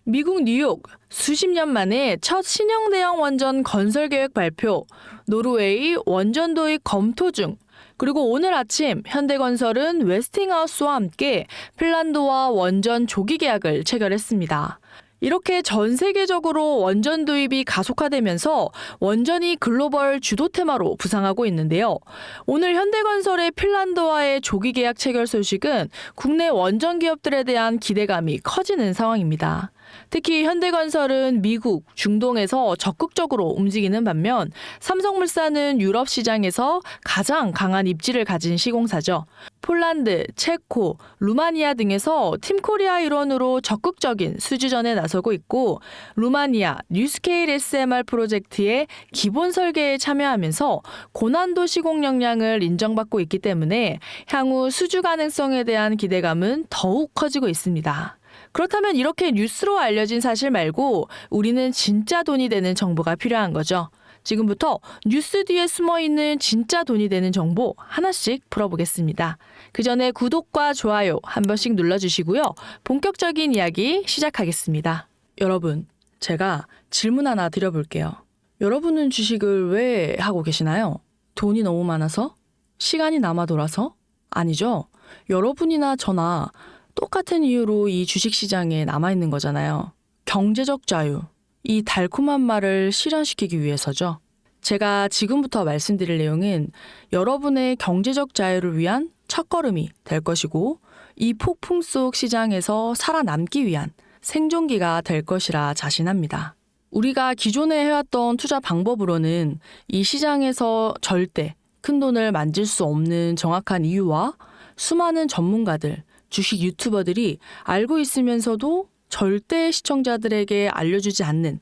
미국 뉴욕 수십 년 만에 첫 신형 대형 원전 건설 계획 발표, 노르웨이 원전 도입 검토 중. 그리고 오늘 아침 현대건설은 웨스팅하우스와 함께 핀란드와 원전 조기 계약을 체결했습니다. 이렇게 전 세계적으로 원전 도입이 가속화되면서 원전이 글로벌 주도 테마로 부상하고 있는데요. 오늘 현대건설의 핀란드와의 조기 계약 체결 소식은 국내 원전 기업들에 대한 기대감이 커지는 상황입니다. 특히 현대건설은 미국, 중동에서 적극적으로 움직이는 반면 삼성물산은 유럽 시장에서 가장 강한 입지를 가진 시공사죠. 폴란드, 체코, 루마니아 등에서 팀코리아 일원으로 적극적인 수주전에 나서고 있고 루마니아 뉴스케일 SMR 프로젝트의 기본 설계에 참여하면서 고난도 시공 역량을 인정받고 있기 때문에 향후 수주 가능성에 대한 기대감은 더욱 커지고 있습니다. 그렇다면 이렇게 뉴스로 알려진 사실 말고 우리는 진짜 돈이 되는 정보가 필요한 거죠. 지금부터 뉴스 뒤에 숨어있는 진짜 돈이 되는 정보 하나씩 풀어보겠습니다. 그 전에 구독과 좋아요 한 번씩 눌러주시고요. 본격적인 이야기 시작하겠습니다. 여러분, 제가 질문 하나 드려볼게요. 여러분은 주식을 왜 하고 계시나요? 돈이 너무 많아서? 시간이 남아 돌아서? 아니죠. 여러분이나 저나 똑같은 이유로 이 주식시장에 남아있는 거잖아요. 경제적 자유. 이 달콤한 말을 실현시키기 위해서죠. 제가 지금부터 말씀드릴 내용은 여러분의 경제적 자유를 위한 첫걸음이 될 것이고 이 폭풍 속 시장에서 살아남기 위한 생존기가 될 것이라 자신합니다. 우리가 기존에 해왔던 투자 방법으로는 이 시장에서 절대 큰 돈을 만질 수 없는 정확한 이유와 수많은 전문가들, 주식 유튜버들이 알고 있으면서도 절대 시청자들에게 알려주지 않는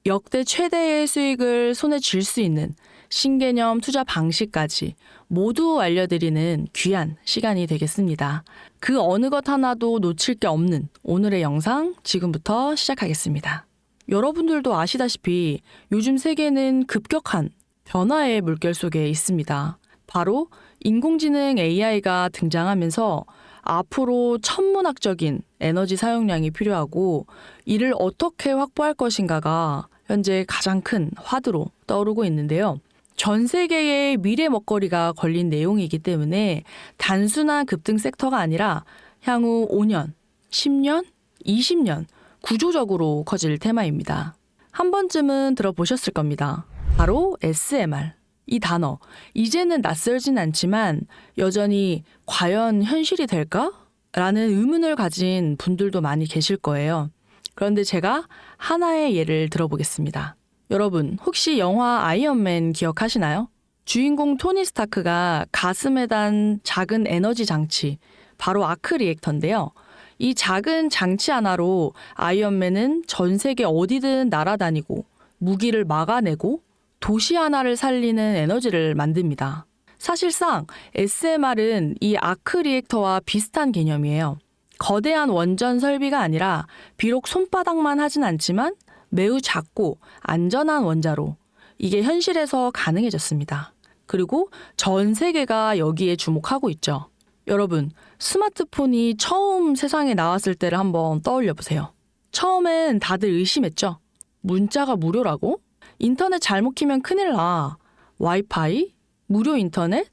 역대 최대의 수익을 손에 쥘 수 있는 신개념 투자 방식까지 모두 알려드리는 귀한 시간이 되겠습니다. 그 어느 것 하나도 놓칠 게 없는 오늘의 영상 지금부터 시작하겠습니다. 여러분들도 아시다시피 요즘 세계는 급격한 변화의 물결 속에 있습니다. 바로 인공지능 AI가 등장하면서 앞으로 천문학적인 에너지 사용량이 필요하고 이를 어떻게 확보할 것인가가 현재 가장 큰 화두로 떠오르고 있는데요. 전 세계의 미래 먹거리가 걸린 내용이기 때문에 단순한 급등 섹터가 아니라 향후 5년, 10년, 20년 구조적으로 커질 테마입니다. 한 번쯤은 들어보셨을 겁니다. 바로 SMR. 이 단어, 이제는 낯설진 않지만 여전히 과연 현실이 될까? 라는 의문을 가진 분들도 많이 계실 거예요. 그런데 제가 하나의 예를 들어보겠습니다. 여러분, 혹시 영화 아이언맨 기억하시나요? 주인공 토니 스타크가 가슴에 단 작은 에너지 장치, 바로 아크 리액터인데요. 이 작은 장치 하나로 아이언맨은 전 세계 어디든 날아다니고 무기를 막아내고 도시 하나를 살리는 에너지를 만듭니다. 사실상 SMR은 이 아크 리액터와 비슷한 개념이에요. 거대한 원전 설비가 아니라 비록 손바닥만 하진 않지만 매우 작고 안전한 원자로 이게 현실에서 가능해졌습니다. 그리고 전 세계가 여기에 주목하고 있죠. 여러분, 스마트폰이 처음 세상에 나왔을 때를 한번 떠올려 보세요. 처음엔 다들 의심했죠. 문자가 무료라고? 인터넷 잘못 키면 큰일 나. 와이파이? 무료 인터넷?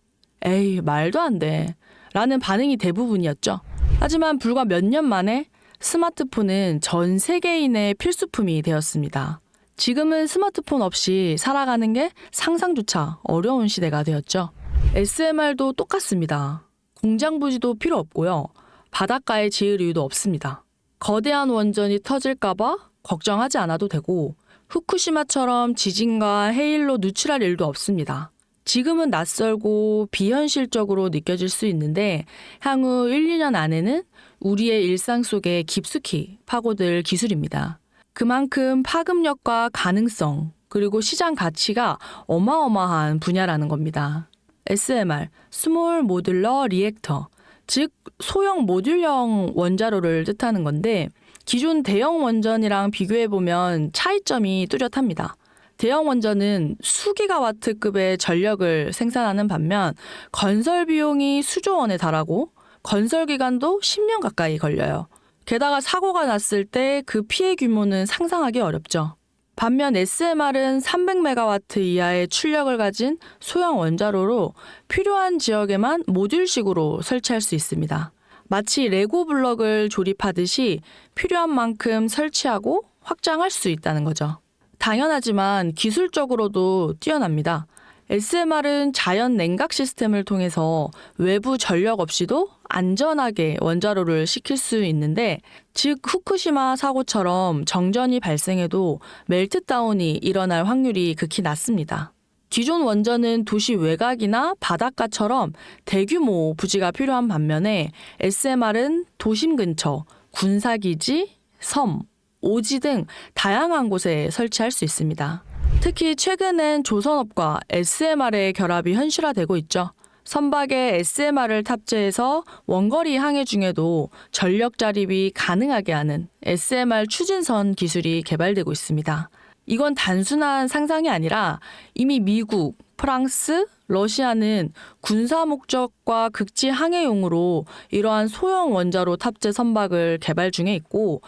에이, 말도 안 돼. 라는 반응이 대부분이었죠. 하지만 불과 몇 년 만에 스마트폰은 전 세계인의 필수품이 되었습니다. 지금은 스마트폰 없이 살아가는 게 상상조차 어려운 시대가 되었죠. SMR도 똑같습니다. 공장 부지도 필요 없고요. 바닷가에 지을 이유도 없습니다. 거대한 원전이 터질까봐 걱정하지 않아도 되고 후쿠시마처럼 지진과 해일로 누출할 일도 없습니다. 지금은 낯설고 비현실적으로 느껴질 수 있는데 향후 1, 2년 안에는 우리의 일상 속에 깊숙이 파고들 기술입니다. 그만큼 파급력과 가능성 그리고 시장 가치가 어마어마한 분야라는 겁니다. SMR, 스몰 모듈러 리액터, 즉 소형 모듈형 원자로를 뜻하는 건데 기존 대형 원전이랑 비교해보면 차이점이 뚜렷합니다. 대형 원전은 수기가와트급의 전력을 생산하는 반면 건설 비용이 수조 원에 달하고 건설 기간도 10년 가까이 걸려요. 게다가 사고가 났을 때 그 피해 규모는 상상하기 어렵죠. 반면 SMR은 300메가와트 이하의 출력을 가진 소형 원자로로 필요한 지역에만 모듈식으로 설치할 수 있습니다. 마치 레고 블럭을 조립하듯이 필요한 만큼 설치하고 확장할 수 있다는 거죠. 당연하지만 기술적으로도 뛰어납니다. SMR은 자연 냉각 시스템을 통해서 외부 전력 없이도 안전하게 원자로를 식힐 수 있는데, 즉 후쿠시마 사고처럼 정전이 발생해도 멜트다운이 일어날 확률이 극히 낮습니다. 기존 원전은 도시 외곽이나 바닷가처럼 대규모 부지가 필요한 반면에 SMR은 도심 근처, 군사기지, 섬, 오지 등 다양한 곳에 설치할 수 있습니다. 특히 최근엔 조선업과 SMR의 결합이 현실화되고 있죠. 선박에 SMR을 탑재해서 원거리 항해 중에도 전력 자립이 가능하게 하는 SMR 추진선 기술이 개발되고 있습니다. 이건 단순한 상상이 아니라 이미 미국, 프랑스, 러시아는 군사 목적과 극지 항해용으로 이러한 소형 원자로 탑재 선박을 개발 중에 있고,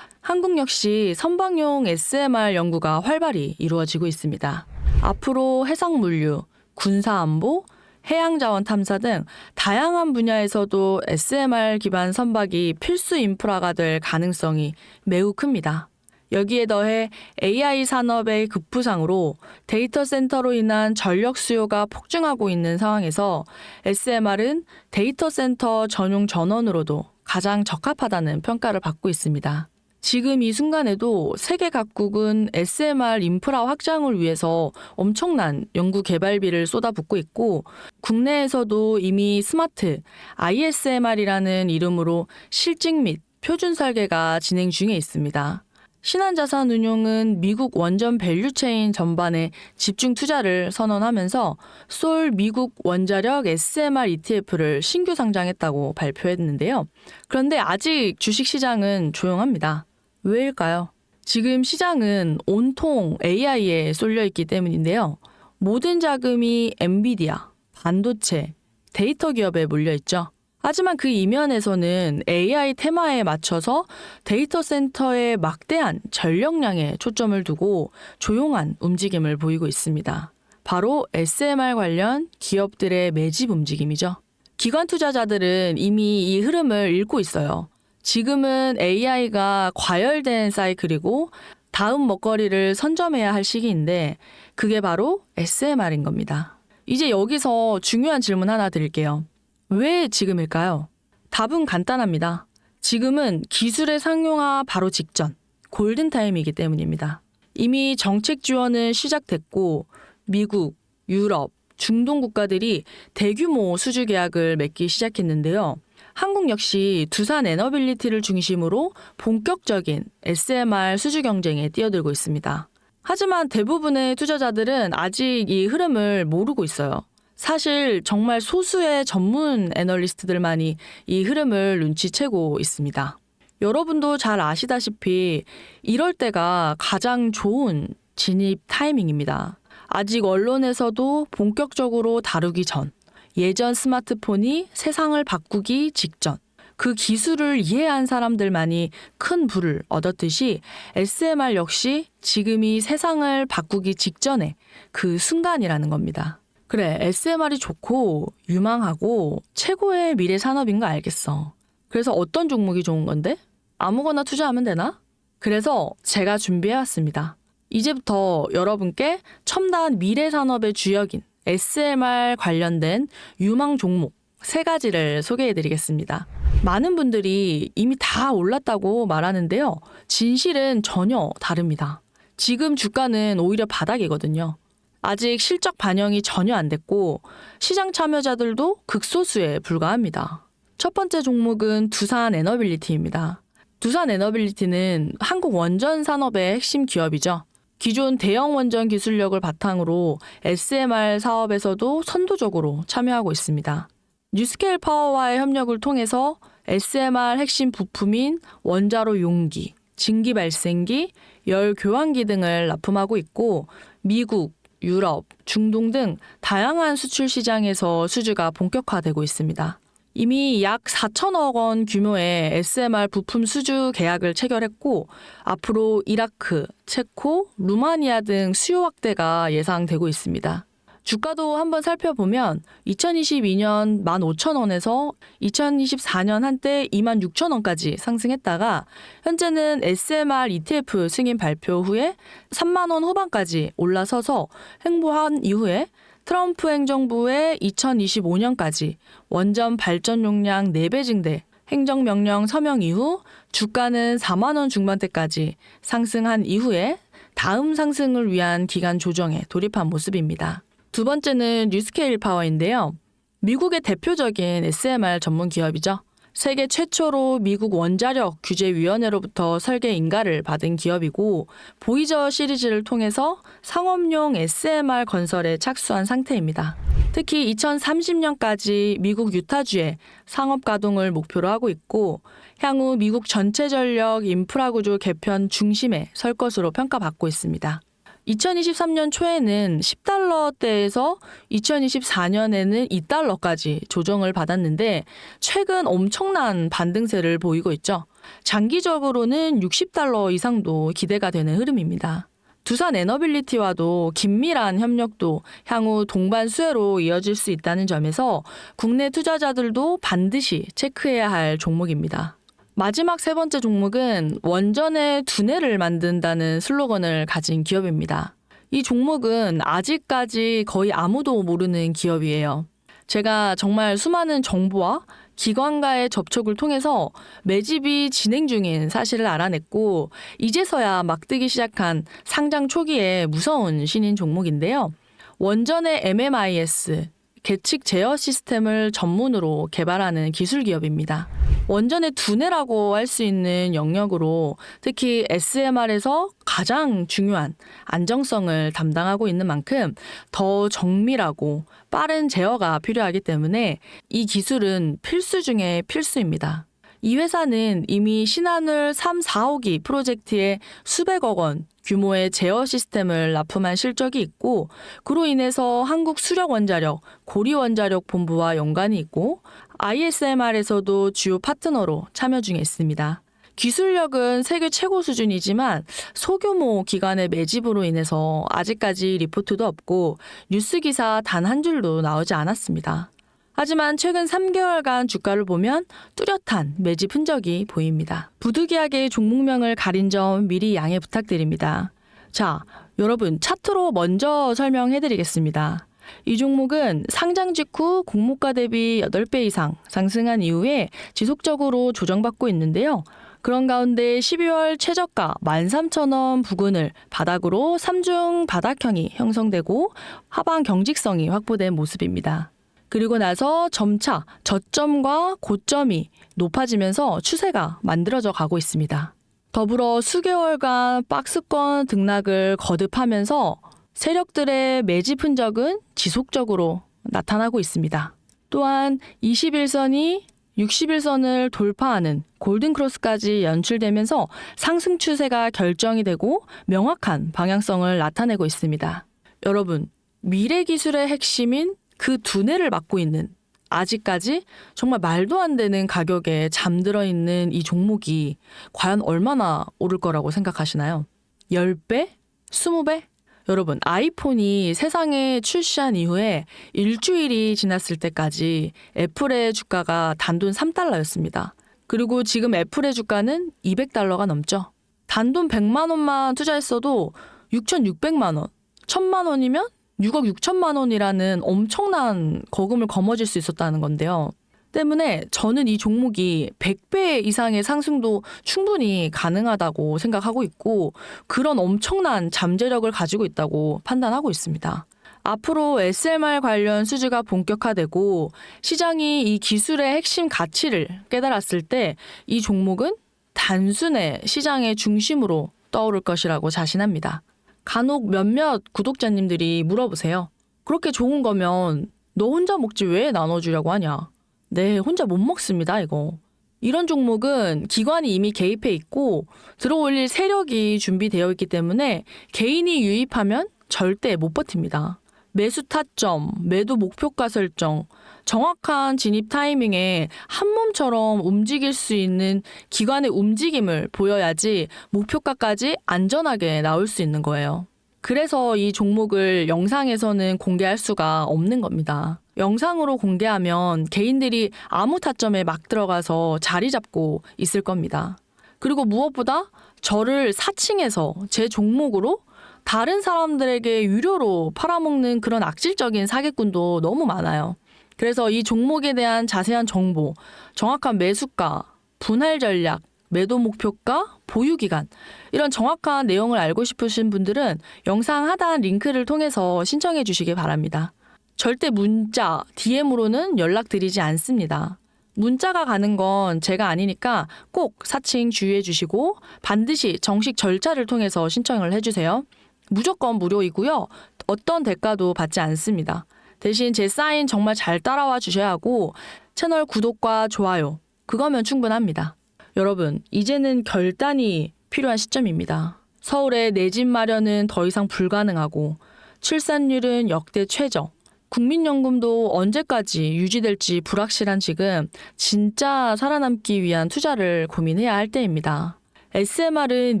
한국 역시 선박용 SMR 연구가 활발히 이루어지고 있습니다. 앞으로 해상물류, 군사안보, 해양자원 탐사 등 다양한 분야에서도 SMR 기반 선박이 필수 인프라가 될 가능성이 매우 큽니다. 여기에 더해 AI 산업의 급부상으로 데이터 센터로 인한 전력 수요가 폭증하고 있는 상황에서 SMR은 데이터 센터 전용 전원으로도 가장 적합하다는 평가를 받고 있습니다. 지금 이 순간에도 세계 각국은 SMR 인프라 확장을 위해서 엄청난 연구 개발비를 쏟아붓고 있고, 국내에서도 이미 스마트 ISMR이라는 이름으로 실증 및 표준 설계가 진행 중에 있습니다. 신한자산운용은 미국 원전 밸류체인 전반에 집중 투자를 선언하면서 솔 미국 원자력 SMR ETF를 신규 상장했다고 발표했는데요. 그런데 아직 주식시장은 조용합니다. 왜일까요? 지금 시장은 온통 AI에 쏠려 있기 때문인데요. 모든 자금이 엔비디아, 반도체, 데이터 기업에 몰려 있죠. 하지만 그 이면에서는 AI 테마에 맞춰서 데이터 센터의 막대한 전력량에 초점을 두고 조용한 움직임을 보이고 있습니다. 바로 SMR 관련 기업들의 매집 움직임이죠. 기관 투자자들은 이미 이 흐름을 읽고 있어요. 지금은 AI가 과열된 사이클이고 다음 먹거리를 선점해야 할 시기인데, 그게 바로 SMR인 겁니다. 이제 여기서 중요한 질문 하나 드릴게요. 왜 지금일까요? 답은 간단합니다. 지금은 기술의 상용화 바로 직전, 골든타임이기 때문입니다. 이미 정책 지원은 시작됐고 미국, 유럽, 중동 국가들이 대규모 수주 계약을 맺기 시작했는데요. 한국 역시 두산 에너빌리티를 중심으로 본격적인 SMR 수주 경쟁에 뛰어들고 있습니다. 하지만 대부분의 투자자들은 아직 이 흐름을 모르고 있어요. 사실 정말 소수의 전문 애널리스트들만이 이 흐름을 눈치채고 있습니다. 여러분도 잘 아시다시피 이럴 때가 가장 좋은 진입 타이밍입니다. 아직 언론에서도 본격적으로 다루기 전, 예전 스마트폰이 세상을 바꾸기 직전, 그 기술을 이해한 사람들만이 큰 부를 얻었듯이 SMR 역시 지금이 세상을 바꾸기 직전의 그 순간이라는 겁니다. 그래, SMR이 좋고 유망하고 최고의 미래 산업인 거 알겠어. 그래서 어떤 종목이 좋은 건데? 아무거나 투자하면 되나? 그래서 제가 준비해왔습니다. 이제부터 여러분께 첨단 미래 산업의 주역인 SMR 관련된 유망 종목 3가지를 소개해드리겠습니다. 많은 분들이 이미 다 올랐다고 말하는데요. 진실은 전혀 다릅니다. 지금 주가는 오히려 바닥이거든요. 아직 실적 반영이 전혀 안 됐고 시장 참여자들도 극소수에 불과합니다. 첫 번째 종목은 두산 에너빌리티입니다. 두산 에너빌리티는 한국 원전 산업의 핵심 기업이죠. 기존 대형 원전 기술력을 바탕으로 SMR 사업에서도 선도적으로 참여하고 있습니다. 뉴스케일 파워와의 협력을 통해서 SMR 핵심 부품인 원자로 용기, 증기 발생기, 열 교환기 등을 납품하고 있고 미국, 유럽, 중동 등 다양한 수출 시장에서 수주가 본격화되고 있습니다. 이미 약 4천억 원 규모의 SMR 부품 수주 계약을 체결했고 앞으로 이라크, 체코, 루마니아 등 수요 확대가 예상되고 있습니다. 주가도 한번 살펴보면 2022년 15,000원에서 2024년 한때 26,000원까지 상승했다가 현재는 SMR ETF 승인 발표 후에 3만 원 후반까지 올라서서 횡보한 이후에 트럼프 행정부의 2025년까지 원전 발전 용량 4배 증대 행정명령 서명 이후 주가는 4만 원 중반대까지 상승한 이후에 다음 상승을 위한 기간 조정에 돌입한 모습입니다. 두 번째는 뉴스케일 파워인데요. 미국의 대표적인 SMR 전문 기업이죠. 세계 최초로 미국 원자력 규제위원회로부터 설계 인가를 받은 기업이고 보이저 시리즈를 통해서 상업용 SMR 건설에 착수한 상태입니다. 특히 2030년까지 미국 유타주에 상업 가동을 목표로 하고 있고 향후 미국 전체 전력 인프라 구조 개편 중심에 설 것으로 평가받고 있습니다. 2023년 초에는 10달러대에서 2024년에는 2달러까지 조정을 받았는데 최근 엄청난 반등세를 보이고 있죠. 장기적으로는 60달러 이상도 기대가 되는 흐름입니다. 두산 에너빌리티와도 긴밀한 협력도 향후 동반 수혜로 이어질 수 있다는 점에서 국내 투자자들도 반드시 체크해야 할 종목입니다. 마지막 세 번째 종목은 원전의 두뇌를 만든다는 슬로건을 가진 기업입니다. 이 종목은 아직까지 거의 아무도 모르는 기업이에요. 제가 정말 수많은 정보와 기관과의 접촉을 통해서 매집이 진행 중인 사실을 알아냈고 이제서야 막 뜨기 시작한 상장 초기에 무서운 신인 종목인데요. 원전의 MMIS, 계측 제어 시스템을 전문으로 개발하는 기술 기업입니다. 원전의 두뇌라고 할 수 있는 영역으로 특히 SMR에서 가장 중요한 안정성을 담당하고 있는 만큼 더 정밀하고 빠른 제어가 필요하기 때문에 이 기술은 필수 중에 필수입니다. 이 회사는 이미 신한울 3, 4호기 프로젝트에 수백억 원 규모의 제어 시스템을 납품한 실적이 있고 그로 인해서 한국수력원자력, 고리원자력 본부와 연관이 있고 ISMR에서도 주요 파트너로 참여 중에 있습니다. 기술력은 세계 최고 수준이지만 소규모 기관의 매집으로 인해서 아직까지 리포트도 없고 뉴스 기사 단 한 줄도 나오지 않았습니다. 하지만 최근 3개월간 주가를 보면 뚜렷한 매집 흔적이 보입니다. 부득이하게 종목명을 가린 점 미리 양해 부탁드립니다. 자, 여러분 차트로 먼저 설명해드리겠습니다. 이 종목은 상장 직후 공모가 대비 8배 이상 상승한 이후에 지속적으로 조정받고 있는데요. 그런 가운데 12월 최저가 13,000원 부근을 바닥으로 3중 바닥형이 형성되고 하방 경직성이 확보된 모습입니다. 그리고 나서 점차 저점과 고점이 높아지면서 추세가 만들어져 가고 있습니다. 더불어 수개월간 박스권 등락을 거듭하면서 세력들의 매집 흔적은 지속적으로 나타나고 있습니다. 또한 21선이 60일선을 돌파하는 골든크로스까지 연출되면서 상승 추세가 결정이 되고 명확한 방향성을 나타내고 있습니다. 여러분, 미래 기술의 핵심인 그 두뇌를 맡고 있는 아직까지 정말 말도 안 되는 가격에 잠들어 있는 이 종목이 과연 얼마나 오를 거라고 생각하시나요? 10배? 20배? 여러분, 아이폰이 세상에 출시한 이후에 일주일이 지났을 때까지 애플의 주가가 단돈 3달러였습니다. 그리고 지금 애플의 주가는 200달러가 넘죠. 단돈 100만 원만 투자했어도 6,600만 원, 1,000만 원이면 6억 6천만 원이라는 엄청난 거금을 거머쥘 수 있었다는 건데요. 때문에 저는 이 종목이 100배 이상의 상승도 충분히 가능하다고 생각하고 있고 그런 엄청난 잠재력을 가지고 있다고 판단하고 있습니다. 앞으로 SMR 관련 수주가 본격화되고 시장이 이 기술의 핵심 가치를 깨달았을 때 이 종목은 단순의 시장의 중심으로 떠오를 것이라고 자신합니다. 간혹 몇몇 구독자님들이 물어보세요. 그렇게 좋은 거면 너 혼자 먹지 왜 나눠주려고 하냐. 네, 혼자 못 먹습니다, 이거. 이런 종목은 기관이 이미 개입해 있고 들어올릴 세력이 준비되어 있기 때문에 개인이 유입하면 절대 못 버팁니다. 매수 타점, 매도 목표가 설정, 정확한 진입 타이밍에 한 몸처럼 움직일 수 있는 기관의 움직임을 보여야지 목표가까지 안전하게 나올 수 있는 거예요. 그래서 이 종목을 영상에서는 공개할 수가 없는 겁니다. 영상으로 공개하면 개인들이 아무 타점에 막 들어가서 자리 잡고 있을 겁니다. 그리고 무엇보다 저를 사칭해서 제 종목으로 다른 사람들에게 유료로 팔아먹는 그런 악질적인 사기꾼도 너무 많아요. 그래서 이 종목에 대한 자세한 정보, 정확한 매수가, 분할 전략, 매도 목표가, 보유 기간 이런 정확한 내용을 알고 싶으신 분들은 영상 하단 링크를 통해서 신청해 주시기 바랍니다. 절대 문자, DM으로는 연락드리지 않습니다. 문자가 가는 건 제가 아니니까 꼭 사칭 주의해 주시고 반드시 정식 절차를 통해서 신청을 해주세요. 무조건 무료이고요. 어떤 대가도 받지 않습니다. 대신 제 사인 정말 잘 따라와 주셔야 하고 채널 구독과 좋아요, 그거면 충분합니다. 여러분, 이제는 결단이 필요한 시점입니다. 서울의 내 집 마련은 더 이상 불가능하고 출산율은 역대 최저, 국민연금도 언제까지 유지될지 불확실한 지금 진짜 살아남기 위한 투자를 고민해야 할 때입니다. SMR은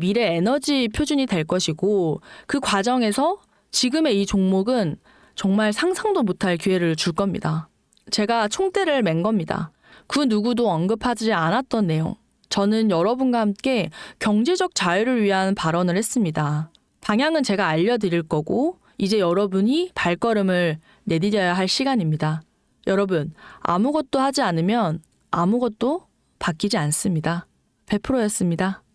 미래 에너지 표준이 될 것이고 그 과정에서 지금의 이 종목은 정말 상상도 못할 기회를 줄 겁니다. 제가 총대를 맨 겁니다. 그 누구도 언급하지 않았던 내용. 저는 여러분과 함께 경제적 자유를 위한 발언을 했습니다. 방향은 제가 알려드릴 거고 이제 여러분이 발걸음을 내디뎌야 할 시간입니다. 여러분, 아무것도 하지 않으면 아무것도 바뀌지 않습니다. 100%였습니다.